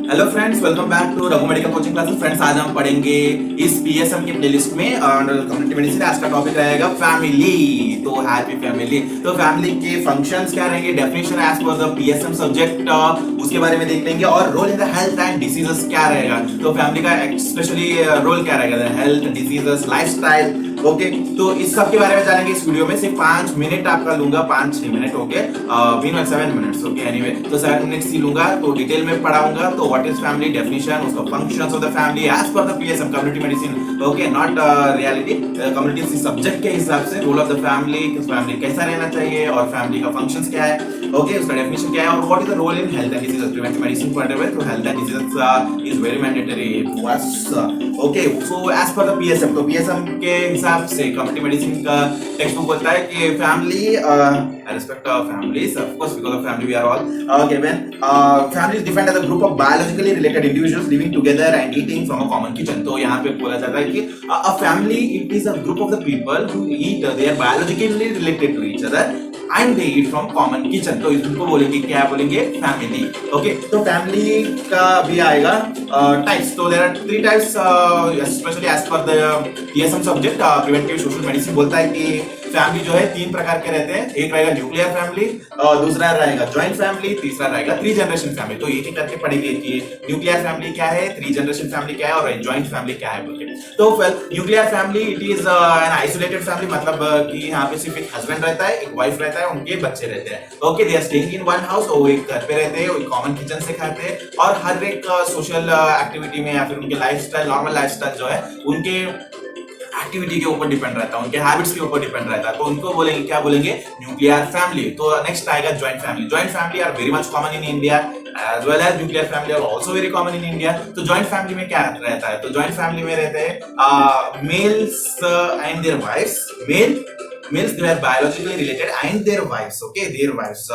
Hello friends, welcome back to Raghu medical coaching classes. Friends, आज हम पढ़ेंगे इस पीएसएम के प्लेलिस्ट में कम्युनिटी मेडिसिन। आज का टॉपिक रहेगा फैमिली। तो हैप्पी फैमिली। तो फैमिली के फंक्शंस क्या रहेंगे, definition as per the PSM subject, उसके बारे में देख लेंगे। और role in the health and diseases क्या रहेगा, तो फैमिली का स्पेशली रोल क्या रहेगा, हेल्थ, डिसीजेस, लाइफस्टाइल। ओके, तो इस सब के बारे में जानेंगे इस वीडियो में। सिर्फ 5 मिनट आपका लूंगा, 5-6 minute. Okay, meanwhile 7 minutes. Okay, anyway तो 7 मिनट्स ही लूंगा, तो डिटेल में पढ़ाऊंगा। तो व्हाट इज फैमिली, डेफिनेशन, उसका functions of the family as per the PSM community medicine. Okay, not reality, community subject के हिसाब से role of the family, family कैसा रहना चाहिए और फैमिली का फंक्शंस क्या है। ओके, उसका डेफिनेशन क्या है और what is the role in health and diseases. Preventive medicine पढ़ रहे हैं तो health and diseases is very mandatory. Okay, so as per the PSM, तो पीएसएम के हिसाब से कम्युनिटी मेडिसिन का टेक्स्ट बुक बोलता है कि family, I respect our families, of course, because of family we are all. Okay, when family is defined as a group of biologically related individuals living together and eating from a common kitchen. तो यहाँ पे बोला जाता है कि a family it is a group of the people who eat, they are biologically related to each other and they eat from common kitchen. तो इसको बोलेंगे क्या, बोलेंगे फैमिली। ओके, तो फैमिली का भी आएगा टाइप्स। तो there are 3 types, specially as per the PSM subject preventive social medicine बोलता है कि फैमिली जो है 3 प्रकार के रहते हैं। एक रहेगा न्यूक्लियर फैमिली, दूसरा रहेगा जॉइंट फैमिली, तीसरा रहेगा 3 जनरेशन फैमिली। तो एक एक करके पढ़ेंगे कि न्यूक्लियर फैमिली क्या है, 3 जनरेशन फैमिली क्या है और जॉइंट फैमिली क्या है बोल के। तो nuclear family it is an isolated family, मतलब कि यहाँ पे सिर्फ एक हस्बैंड रहता है, एक वाइफ रहता है, उनके बच्चे रहते हैं। Okay, they are staying in one house, वो एक घर पे रहते हैं, कॉमन किचन से खाते हैं और हर एक सोशल एक्टिविटी में या फिर उनके लाइफस्टाइल, नॉर्मल लाइफस्टाइल जो है उनके एक्टिविटी के ऊपर डिपेंड रहता है, उनके हैबिट्स के ऊपर डिपेंड रहता है। तो उनको बोलेंगे क्या, बोलेंगे न्यूक्लियर फैमिली। तो नेक्स्ट आएगा joint family. Joint family are very much common in India as well as nuclear family are also very common in India. तो जॉइंट फैमिली में क्या रहता है, तो जॉइंट फैमिली में रहते हैं males and their wifes. Males they are biologically related and their wives. Okay, their wives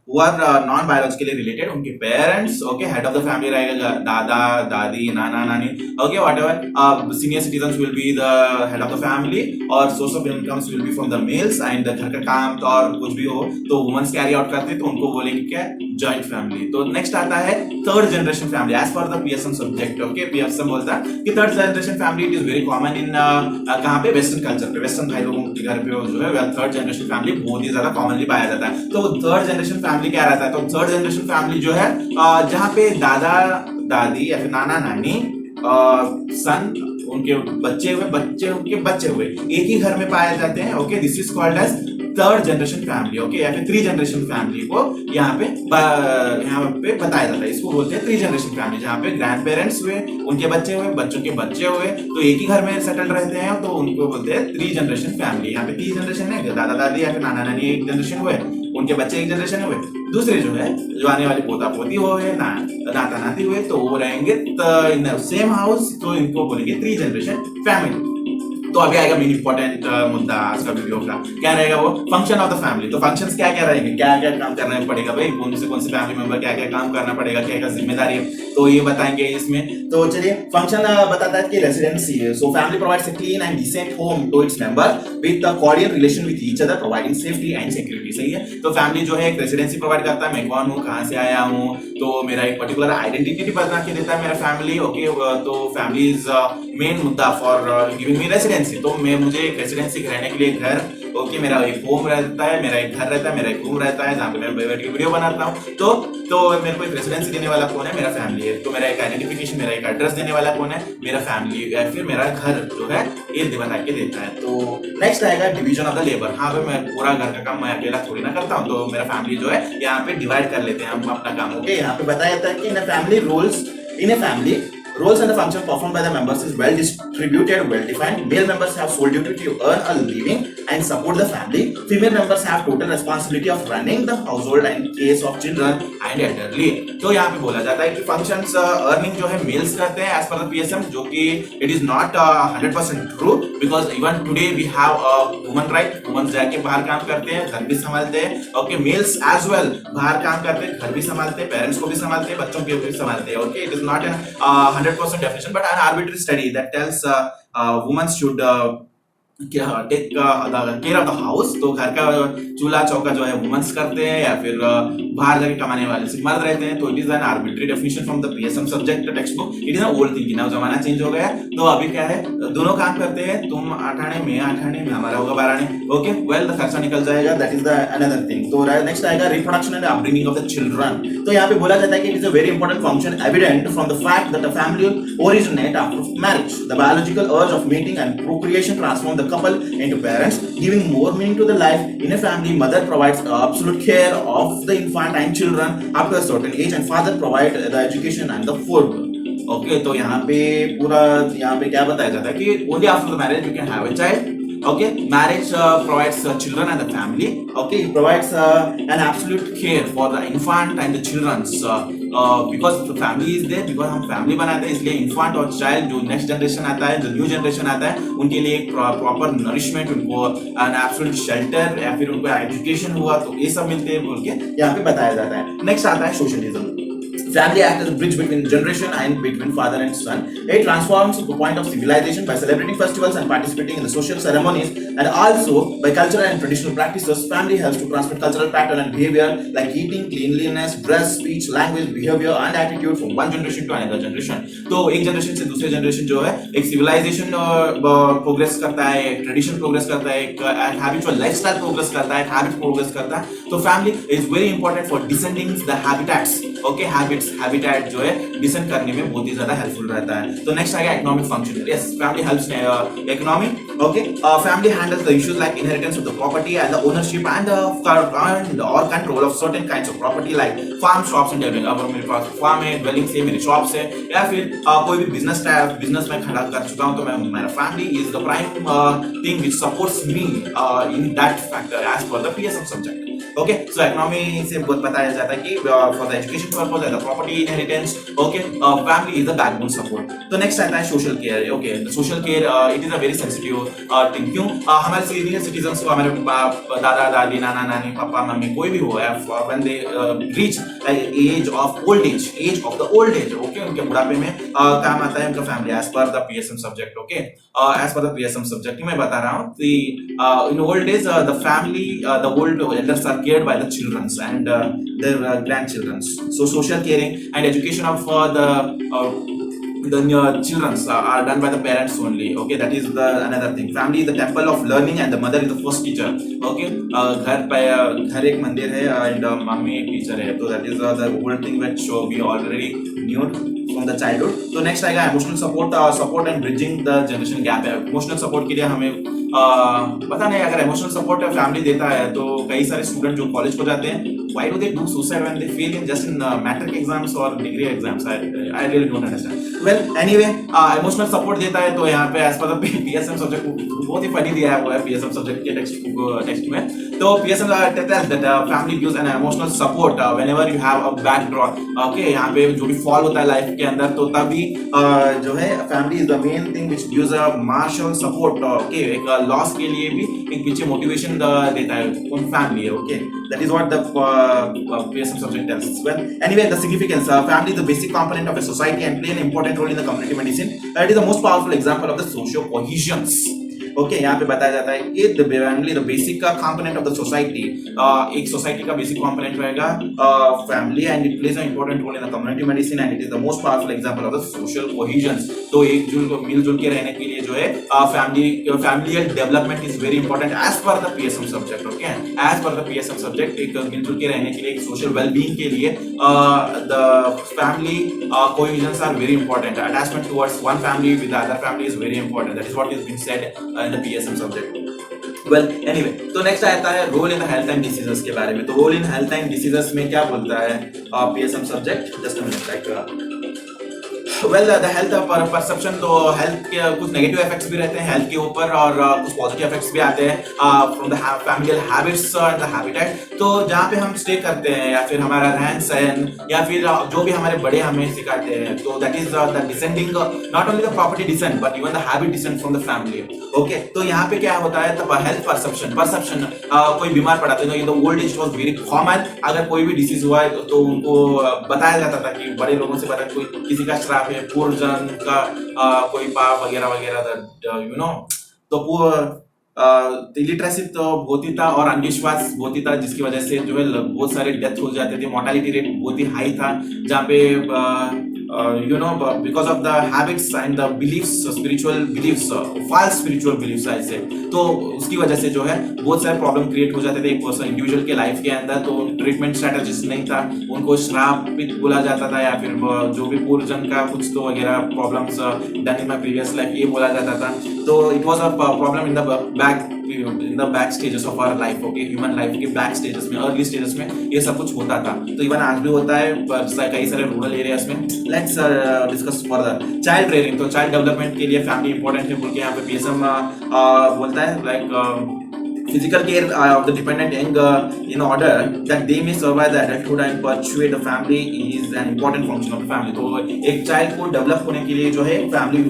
who are non biologically related, उनके parents. Okay, head of the family रहेगा दादा दादी नाना नानी. Okay, whatever senior citizens will be the head of the family और source of incomes will be from the males and घर का काम तो और कुछ भी हो तो women carry out करते तो उनको बोलेंगे क्या, जॉइंट फैमिली। तो नेक्स्ट आता है third generation family as per the PSM subject. Okay, PSM बोलता है कि third generation family it is very common in कहाँ पे, वेस्टर्न कल्चर पे, वेस्टर्न भाई लोगों के घर पे जो है थर्ड जनरेशन फैमिली बहुत ही ज्यादा कॉमनली पाया जाता है। तो थर्ड जनरेशन फैमिली क्या रहता है, तो थर्ड जनरेशन फैमिली जो है जहाँ पे दादा दादी या फिर नाना नानी, सन, उनके बच्चे हुए, बच्चे उनके बच्चे हुए एक ही घर में पाए जाते हैं। Okay, this is called as third generation family. Okay, या फिर 3 जनरेशन फैमिली को यहाँ पे बताया जाता है। इसको बोलते हैं 3 जनरेशन फैमिली, जहाँ पे ग्रैंड पेरेंट्स हुए, उनके बच्चे हुए, बच्चों के बच्चे हुए, तो एक ही घर में सेटल रहते हैं, तो उनको बोलते हैं 3 जनरेशन फैमिली। यहाँ पे 3 जनरेशन है, दादा दादी या फिर नाना नानी एक जनरेशन हुए, उनके बच्चे एक जनरेशन हुए, दूसरे जो है जो आने वाले पोता पोती हुए, नाता नाती हुए, तो वो रहेंगे इन सेम हाउस, तो इनको बोलेंगे 3 जनरेशन फैमिली। तो अभी आएगा मेन इंपॉर्टेंट मुद्दा आज का वीडियो का, क्या रहेगा वो, फंक्शन ऑफ द फैमिली। तो फंक्शंस क्या क्या रहेंगे, क्या क्या काम करना पड़ेगा भाई, कौन से फैमिली मेंबर क्या क्या काम करना पड़ेगा, क्या क्या जिम्मेदारी है, तो ये बताएंगे इसमें। तो चलिए, फंक्शन बताता है कि residency. So family provides a clean and decent home to its member with a cordial relation with each other providing safety and security. सही है, तो फैमिली जो है एक रेसिडेंसी प्रोवाइड करता है, मैं कौन हूँ, कहाँ से आया हूँ, तो मेरा एक पर्टिकुलर आइडेंटिटी बना के देता है मेरा फैमिली। ओके, तो फैमिली इज मेन मुद्दा फॉर गिविंग मी रेसिडेंसी। तो मुझे एक रेसिडेंसी रहने के लिए घर, ओके, मेरा एक होम रहता है, मेरा एक घर रहता है, मेरा एक रूम रहता है जहाँ पे मैं बैठ के वीडियो बनाता हूँ। तो मेरे को एक रेसिडेंसी देने वाला कौन है, मेरा फैमिली है। तो मेरा एक आइडेंटिफिकेशन, मेरा एक एड्रेस देने वाला कौन है, मेरा फैमिली या फिर मेरा घर जो है ये बना के देता है। तो नेक्स्ट आएगा डिवीजन ऑफ द लेबर। हाँ भाई, मैं पूरा घर का काम मैं अकेला थोड़ी ना करता हूँ, तो मेरा फैमिली जो है यहाँ पे डिवाइड कर लेते हैं हम अपना काम। ओके, यहाँ पे बताया जाता है कि in a family roles, in a family roles and the function performed by the members is well distributed, well defined. Male members have sole duty to earn a living and support the family. Female members have total responsibility of running the household and case of children and elderly. तो यहाँ पे बोला जाता है कि functions earning जो है mails करते हैं as per the PSM, जो कि it is not 100% true because even today we have a woman right. Women जाके बाहर काम करते हैं, घर भी संभालते हैं। Okay, males as well बाहर काम करते हैं, घर भी संभालते हैं, पेरेंट्स को भी संभालते हैं, बच्चों को भी संभालते हैं। Okay, it is not an 100% definition, but an arbitrary study that tells women should take care of the house, तो घर का चूल्हा चौका जो है वुमेन्स करते हैं या फिर बाहर जाके कमाने वाले सिर्फ मर्द रहते हैं। तो it is an arbitrary definition from the PSM subject text book. It is old thinking, now जमाना चेंज हो गया, तो अभी क्या है, दोनों काम करते हैं, तुम 8 आने में 8 आने में हमारा होगा 12 आने। ओके, वेल द खर्चा निकल जाएगा, that is the another thing. तो नेक्स्ट आएगा reproduction and upbringing of the children. तो यहाँ पे बोला जाता है कि it is a very important function evident from the fact that the family originate after marriage. The biological urge of mating and procreation transform the couple into parents, giving more meaning to the life. In a family, mother provides absolute care of the infant and children up to a certain age, and father provide the education and the food. Okay, तो यहाँ पे पूरा यहाँ पे क्या बताया जाता है कि only after the marriage you can have a child. Okay, marriage provides children and the family. Okay, it provides an absolute care for the infant and the children's because the family is there, because हम family बनाते हैं, इसलिए infant और child जो next generation आता है, जो new generation आता है, उनके लिए एक proper nourishment, उनको an absolute shelter या फिर उनको education हुआ, तो ये सब मिलते हैं बोल के यहाँ पे बताया जाता है। Next आता है socialism. Family acts as a bridge between generation and between father and son. It transforms the point of civilization by celebrating festivals and participating in the social ceremonies, and also by cultural and traditional practices. Family helps to transmit cultural pattern and behavior like eating, cleanliness, dress, speech, language, behavior and attitude from one generation to another generation. तो एक generation से दूसरे generation जो है एक civilisation progress करता है, एक ट्रेडिशन प्रोग्रेस करता है, एक हैबिचुअल लाइफस्टाइल प्रोग्रेस करता है, एक हैबिट प्रोग्रेस करता है। तो family is very important for descending the habitats. Okay, habitat जो है डिसेंड करने में बहुत ही ज्यादा हेल्पफुल रहता है। तो नेक्स्ट आएगा economic function. Yes, family helps economy. Okay, family handles the issues like inheritance of the property and the ownership and or control of certain kinds of property like farm, shops and developing. अगर मेरे पास farm है, dwelling है, मेरी shops है, या फिर कोई भी बिजनेस में खड़ा कर चुका हूं, तो मैं मेरा family is the prime thing which supports me in that factor as per the PSM subject. Okay, so economy से बहुत बताया जाता है कि for the education purpose and the property inheritance, okay, family is the backbone support. तो next आता है social care. Okay, social care it is a very sensitive thing. क्यों? हमारे सीनियर सिटीजन्स को, हमारे दादा दादी, नाना नानी, पापा मम्मी, कोई भी हो, when they reach age of old age, okay, उनके बुढ़ापे में काम आता है उनका family as per the PSM subject. Okay, as per the PSM subject मैं बता रहा हूँ। In old days the family, the old elders are cared by the children and their grandchildren. So social caring and education of the children are done by the parents only. Okay, that is the another thing. Family is the temple of learning and the mother is the first teacher. Okay, घर एक मंदिर है and mummy एक teacher है, तो that is the old thing which we already knew from the childhood. तो next आएगा emotional support and bridging the generation gap है। emotional support के लिए हमें पता नहीं, अगर इमोशनल सपोर्ट फैमिली देता है तो कई सारे स्टूडेंट जो कॉलेज को जाते हैं, why do they do suicide when they fail in just in matric exams or degree exams? I really don't understand. Well, anyway, emotional support देता है, तो यहाँ पे as per the PSM subject बहुत ही फनी दिया है वो है पीएसएम सब्जेक्ट के टेक्स्ट में। तो PSM tells that family gives an emotional support whenever you have a bad drop. Okay, यहाँ पे जो भी फॉल होता है लाइफ के अंदर, तो तभी जो है family is the main thing which gives a marshal support. Okay, एक लॉस के लिए भी एक पीछे मोटिवेशन देता है उन फैमिली। Okay, that is what the PSM subject tells us. Well, anyway, the significance, family is the basic component of a society and play an important role in the community medicine. It is the most powerful example of the socio cohesions. Okay, यहाँ पे बताया जाता है कि the family the basic component of the society. एक society का basic component रहेगा family and it plays a important role in the community medicine and it is the most powerful example of the social cohesion. तो मिलजुल के रहने के लिए जो है family development is very important as per the PSM subject. Okay, as per the PSM subject एक मिलजुल के रहने के लिए, एक सोशल वेलबींग के लिए the family cohesion are very important. Attachment towards one family with the other family is very important. That is what is being said in the PSM subject. Well, anyway, तो next आता है role in the health and diseases के बारे में। तो role in health and diseases में क्या बोलता है PSM subject? Just a minute, like well the health perception. तो हेल्थ के कुछ नेगेटिव इफेक्ट्स भी रहते हैं हेल्थ के ऊपर, और कुछ पॉजिटिव इफेक्ट्स भी आते हैं from the familial habits and the habitat. तो जहाँ पे हम स्टे करते हैं या फिर हमारा रहन सहन या फिर जो भी हमारे बड़े हमें सिखाते हैं, तो that is the descending, not only the property descend but even the habit descend from the family. Okay, तो यहाँ पे क्या होता है, तब हेल्थ परसेप्शन कोई बीमार पड़ा था, in the old age was very common. अगर कोई भी डिसीज हुआ है तो उनको बताया जाता था कि बड़े लोगों से पता कोई किसी का श्राप पूर्वजन का कोई पाप वगैरह वगैरह, यू नो। तो लिटरेसी तो बहुत ही था और अंधविश्वास बहुत ही था, जिसकी वजह से जो है बहुत सारे डेथ हो जाते थे, मोर्टालिटी रेट बहुत ही हाई था, जहाँ पे because of the habits and the beliefs, spiritual beliefs, false spiritual beliefs ऐसे, तो उसकी वजह से जो है बहुत सारे प्रॉब्लम क्रिएट हो जाते थे एक पर्सन इंडिविजुअल के लाइफ के अंदर। तो ट्रीटमेंट स्ट्रेटेजिस्ट नहीं था, उनको श्रापित बोला जाता था, या फिर जो भी पूर्वजन का कुछ तो वगैरह problems done in my previous life ये बोला जाता था। तो it was a problem in the back stages of our life, okay, human life के बैक स्टेजेस में, अर्ली स्टेजेस में ये सब कुछ होता था। तो इवन आज भी होता है पर कई सारे रूरल एरियाज में। Let's discuss further child rearing. तो चाइल्ड डेवलपमेंट के लिए फैमिली इंपॉर्टेंट है बोल के यहाँ पे पीएसएम बोलता है, like physical care of the dependent young in order that they may survive the adulthood and perpetuate the family is an important function of the family। तो एक चाइल्ड को डेवलप होने के लिए जो है फैमिली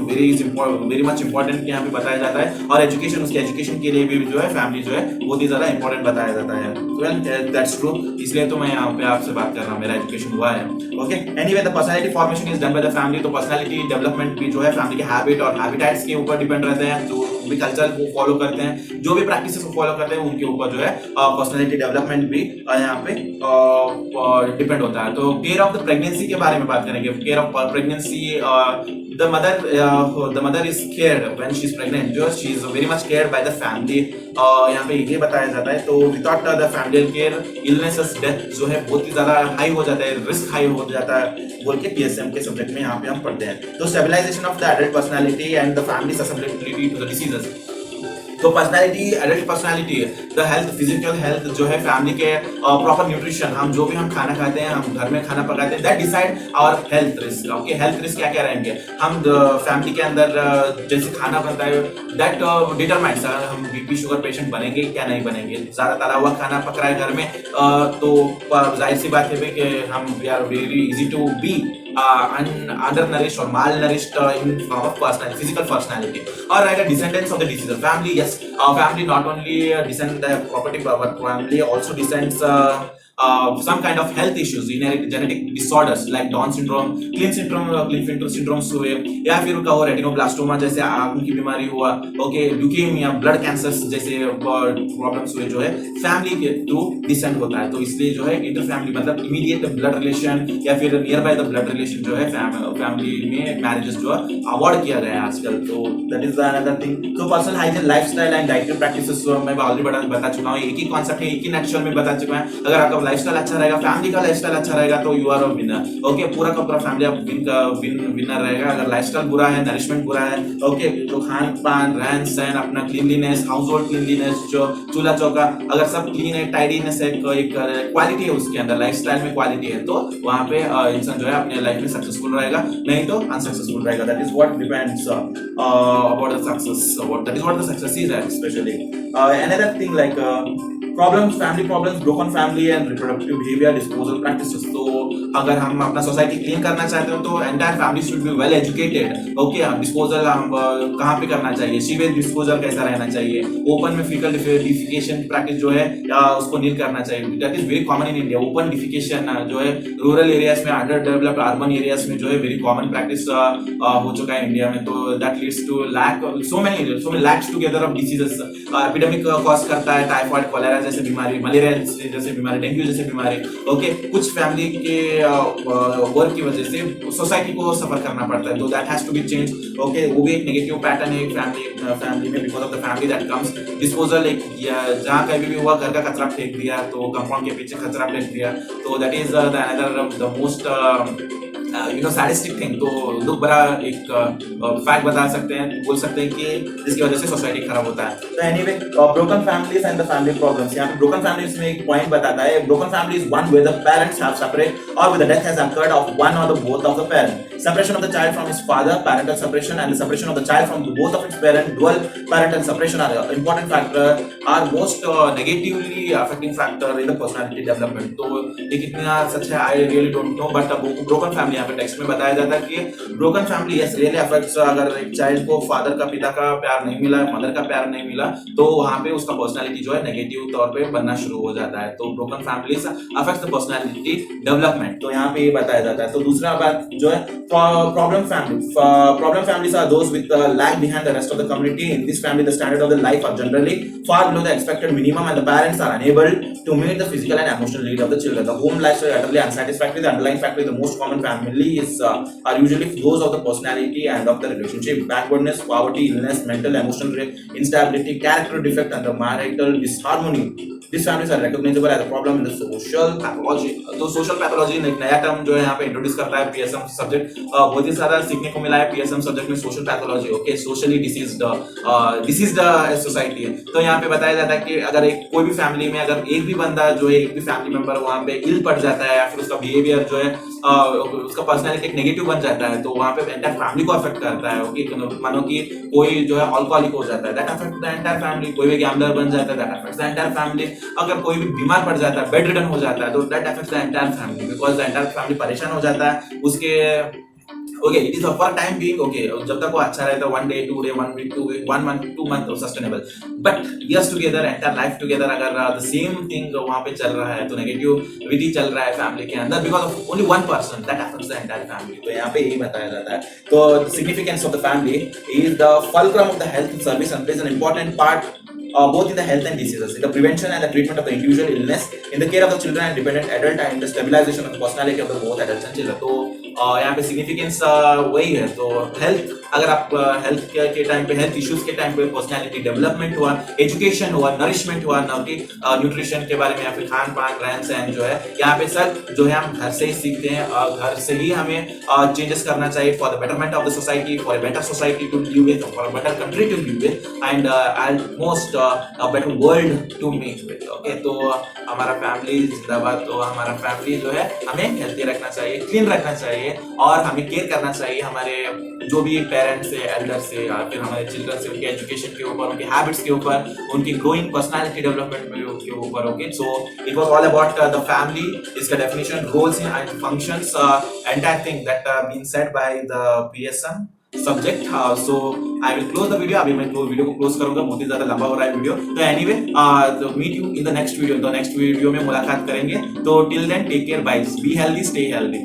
वेरी मच इंपॉर्टेंट यहाँ पे बताया जाता है, और एजुकेशन, उसके एजुकेशन के लिए भी जो है फैमिली जो है बहुत ही ज्यादा इंपॉर्टेंट बताया जाता है। वेल दैट्स ट्रू, इसलिए तो मैं यहाँ पे आपसे बात कर रहा हूँ, मेरा एजुकेशन हुआ है। Okay, anyway the personality formation is done by the family. तो पर्सनालिटी डेवलपमेंट भी जो है फैमिली के हैबिट और हैबिटेट्स के ऊपर डिपेंड रहते हैं, जो भी कल्चर को फॉलो करते हैं, जो भी प्रैक्टिसेस को फॉलो करते हैं, उनके ऊपर जो है पर्सनालिटी डेवलपमेंट भी यहाँ पे डिपेंड होता है। तो केयर ऑफ द प्रेगनेंसी के बारे में बात करेंगे। Care of pregnancy, the mother is cared when she is pregnant, जो she is very much cared by the family, यहाँ पे ये बताया जाता है। तो without the family care illnesses, death जो है बहुत ही ज्यादा हाई हो जाता है, रिस्क हाई हो जाता है बोल के पीएसएम के सब्जेक्ट में यहाँ पे हम पढ़ते हैं। तो stabilization of the adult personality and the family susceptibility to the diseases. तो personality, adult personality, the health, physical health जो है फैमिली के, प्रॉपर न्यूट्रिशन, हम जो भी हम खाना खाते हैं, हम घर में खाना पकाते हैं, that decide our health risk. Okay, health risk क्या क्या रहेंगे, हम फैमिली के अंदर जैसे खाना बनता है दैट डिटरमाइंस हम बीपी शुगर पेशेंट बनेंगे क्या नहीं बनेंगे। ज्यादा तला हुआ खाना पक रहा है घर में, तो जाहिर सी बात है कि हम we are very easy to be undernourished or malnourished in form of personality, physical personality, or rather descendants of the disease. Family, yes, family not only descend the property, but family also descends some kind of health issues, genetic disorders like Down syndrome, Klinefelter syndrome हुए, या फिर कहो retinoblastoma जैसे आंखों की बीमारी हुआ, okay, leukaemia, blood cancers जैसे प्रॉब्लम्स हुए, जो है फैमिली के थ्रू डिसेंड होता है। तो इसलिए जो है इंटर फैमिली मतलब इमीडिएट ब्लड रिलेशन या फिर near by the blood relation जो है फैमिली में मैरिजेस जो है अवॉइड किया गया है आजकल। तो दैट इज अनदर थिंग। तो personal hygiene, lifestyle and dietary practices मैं ऑलरेडी बता चुका हूँ, एक ही कॉन्सेप्ट है, एक ही नेचुरल में बता चुका है। अगर आपका लाइफस्टाइल अच्छा रहेगा, फैमिली का लाइफस्टाइल अच्छा रहेगा, तो you are a winner. Okay, पूरा का पूरा फैमिली आप विनर रहेगा। अगर लाइफस्टाइल बुरा है, नरिशमेंट बुरा है, ओके, तो खान पान, रहन सहन, अपना क्लीनलीनेस, हाउस होल्ड क्लीनलीनेस, जो चूल्हा चौका, अगर सब क्लीन है, टाइडीनेस है, एक क्वालिटी है उसके अंदर, लाइफस्टाइल में क्वालिटी है, तो वहां पे इंसान जो है अपने लाइफ में सक्सेसफुल रहेगा, नहीं तो अनसक्सेसफुल रहेगा। That is what depends about the success, that is what the success is specially. Another thing like problems, family problems, broken family and reproductive behaviour, disposal practices. तो अगर हम अपना सोसाइटी क्लीन करना चाहते हो तो entire family should be well educated. Okay, disposal हम कहाँ पे करना चाहिए, सीवेज डिस्पोजल कैसा रहना चाहिए, ओपन में फीकल डिफिकेशन प्रैक्टिस जो है उसको नील करना चाहिए। That is very common in India. Open defecation जो है रूरल एरियाज में, अंडर डेवलप्ड अर्बन एरियाज में जो है वेरी कॉमन प्रैक्टिस हो चुका है इंडिया में। तो that leads to lack so many lacks together of diseases. Epidemic cause करता है टाइफाइड, कॉलेरा जैसे बीमारी, मलेरिया जैसे बीमारी, डेंगू जैसे बीमारी। ओके, कुछ फैमिली के वर्क की वजह से सोसाइटी को सफर करना पड़ता है, तो that has to be change. Okay, वो भी एक नेगेटिव पैटर्न है फैमिली में, because of the family that comes disposal. एक जहाँ कहीं भी हुआ, घर का कचरा फेंक दिया, तो कंपाउंड के पीछे कचरा फेंक दिया, तो that is the most sadistic thing. तो दुख भरा एक फैक्ट बता सकते हैं, बोल सकते हैं कि जिसकी वजह से सोसाइटी खराब होता है। तो anyway, broken families and the family problems. यहाँ पे ब्रोकन फैमिलीज में एक पॉइंट बताता है, broken family is one where the parents have separate or with the death has occurred of one or the both of the parent. Separation of the child from his father, parental separation, and the separation of the child from both of its parents, dual parental separation are important factor, are most negatively affecting factor in the personality development. तो ये कितना सच है I really don't know, but broken family यहाँ पे text में बताया जाता है कि broken family yes really affects, अगर एक चाइल्ड को फादर का, पिता का प्यार नहीं मिला, मदर का प्यार नहीं मिला, तो वहाँ पे उसका पर्सनालिटी जो है नेगेटिव तौर पे बनना शुरू हो जाता है। तो broken families affects the personality development, तो यहाँ पे ये बताया जाता है। तो दूसरा बात जो है problem families are those with lag behind the rest of the community. In this family, the standard of the life are generally far below the expected minimum, and the parents are unable to meet the physical and emotional needs of the children. The home life is utterly unsatisfactory. The underlying factor, the most common family is are usually those of the personality and of the relationship. Backwardness, poverty, illness, mental, emotional instability, character defect, and the marital disharmony. These families are recognizable as a problem in the social pathology. तो social pathology एक नया term जो है यहाँ पे introduce करता है PSM subject. बहुत ही सारा सीखने को मिला है PSM सब्जेक्ट में, social pathology. Okay, socially deceased society है। तो यहाँ पे बताया जाता है कि अगर कोई भी फैमिली में अगर एक भी बंदा जो है, एक भी फैमिली मेंबर वहाँ पे इल पड़ जाता है, या फिर उसका बिहेवियर जो है, उसका पर्सनैलिटी एक नेगेटिव बन जाता है, तो वहाँ पे एंटायर फैमिली को अफेक्ट करता है। ओके, मानो कि कोई जो है अल्कोहलिक हो जाता है, that affect the entire family. कोई भी गैम्बलर बन जाता है, that affects the entire family. अगर कोई भी बीमार पड़ जाता है, बेड रिडन हो जाता है, तो that affects the entire family, because the entire family परेशान हो जाता है उसके। Okay, it is for time being. Okay, जब तक वो अच्छा रहता है, 1 day 2 day 1 week 2 week 1 month 2 month sustainable, but years together, entire life together, अगर द सेम थिंग वहां पे चल रहा है, तो नेगेटिविटी चल रहा है फैमिली के अंदर, because of only one person, that affects the entire family. तो यहाँ पे यही बताया जाता है। तो significance of the family is the fulcrum of the health service and plays an important part both in the health and diseases, in the prevention and the treatment of the individual illness, in the care of the children and dependent adult, and in the stabilization of the personality of the both adults and children. तो यहाँ पे significance वही है। तो health, अगर आप health के time पे, हेल्थ इश्यूज के टाइम पे पर्सनालिटी डेवलपमेंट हुआ, एजुकेशन हुआ, नरिशमेंट हुआ, न्यूट्रिशन के बारे में, या फिर खान पान, रहन सहन जो है, यहाँ पे सब जो है हम घर से ही सीखते हैं। घर से ही हमें चेंजेस करना चाहिए for the betterment of the society, for a better society to live with, for a better country to live with, and most a better world to meet with. Okay, तो हमारा फैमिली जिंदाबाद। तो हमारा family जो है हमें healthy रखना चाहिए, क्लीन रखना चाहिए, और हमें केयर करना चाहिए हमारे जो भी पेरेंट्स से, एल्डर्स से, या फिर हमारे चिल्ड्रन से, उनके एजुकेशन के ऊपर, उनके हैबिट्स के ऊपर, उनकी ग्रोइंग पर्सनालिटी डेवलपमेंट के ऊपर। Okay, so it was all about the family, इसका definition, roles and functions, entire thing that been said by the PSM subject. So I will close the video. अभी मैं video को close करूंगा, बहुत ही ज्यादा लंबा हो रहा है वीडियो। तो anyway, meet you in the next video. तो नेक्स्ट वीडियो में मुलाकात करेंगे। तो till then, take care, bye, be healthy, stay healthy.